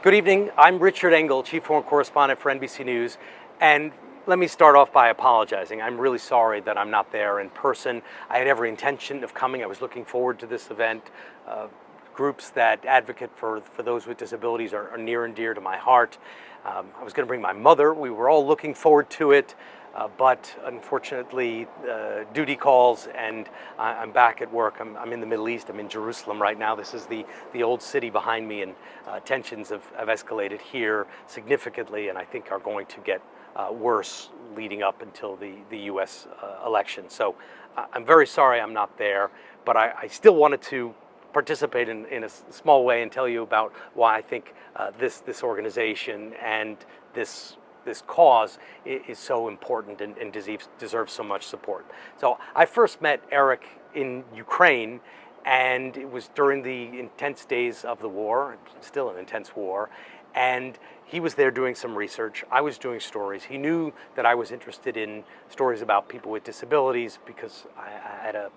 Good evening. I'm Richard Engel, Chief Foreign Correspondent for NBC News, and let me start off by apologizing. I'm really sorry that I'm not there in person. I had every intention of coming. I was looking forward to this event. Groups that advocate for those with disabilities are near and dear to my heart. I was going to bring my mother. We were all looking forward to it. But unfortunately, duty calls, and I'm back at work. I'm in the Middle East. I'm in Jerusalem right now. This is the old city behind me, and tensions have escalated here significantly, and I think are going to get worse leading up until the U.S. election. So I'm very sorry I'm not there, but I still wanted to participate in a small way and tell you about why I think this organization and this cause is so important and deserves so much support. So I first met Eric in Ukraine, and it was during the intense days of the war, still an intense war, and he was there doing some research. I was doing stories. He knew that I was interested in stories about people with disabilities because I had a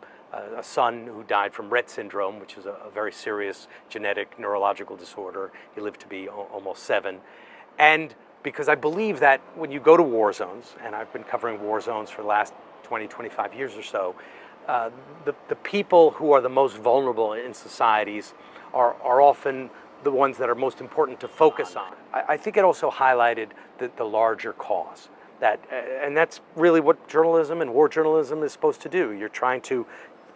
son who died from Rett syndrome, which is a very serious genetic neurological disorder. He lived to be almost 7. And because I believe that when you go to war zones, and I've been covering war zones for the last 20, 25 years or so, the people who are the most vulnerable in societies are often the ones that are most important to focus on. I think it also highlighted the larger cause. And that's really what journalism and war journalism is supposed to do. You're trying to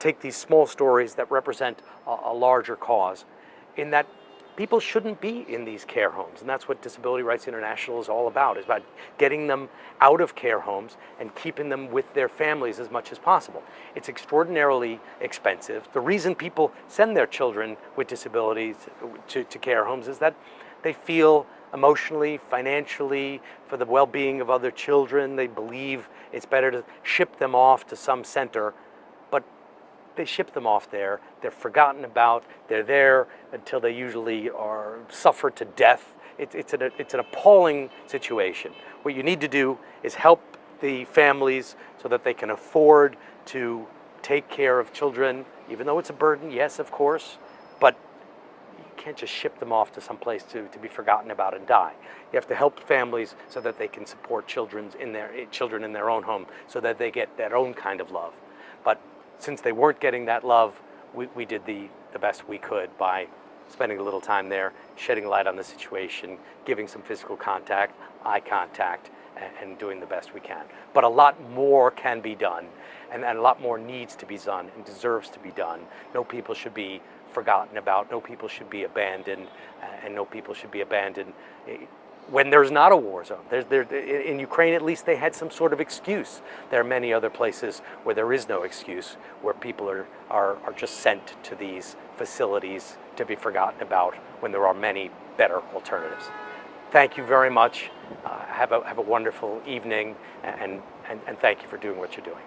take these small stories that represent a larger cause, in that people shouldn't be in these care homes, and that's what Disability Rights International is all about. It's about getting them out of care homes and keeping them with their families as much as possible. It's extraordinarily expensive. The reason people send their children with disabilities to care homes is that they feel emotionally, financially, for the well-being of other children, they believe it's better to ship them off to some center. But they ship them off there, they're forgotten about, they're there until they usually are suffered to death. It's an appalling situation. What you need to do is help the families so that they can afford to take care of children, even though it's a burden, yes, of course, but you can't just ship them off to some place to be forgotten about and die. You have to help families so that they can support children in their own home, so that they get their own kind of love. But since they weren't getting that love, we did the best we could by spending a little time there, shedding light on the situation, giving some physical contact, eye contact, and doing the best we can. But a lot more can be done, and a lot more needs to be done and deserves to be done. No people should be forgotten about, no people should be abandoned, and no people should be abandoned when there's not a war zone. In Ukraine, at least, they had some sort of excuse. There are many other places where there is no excuse, where people are just sent to these facilities to be forgotten about when there are many better alternatives. Thank you very much. Have a wonderful evening, and thank you for doing what you're doing.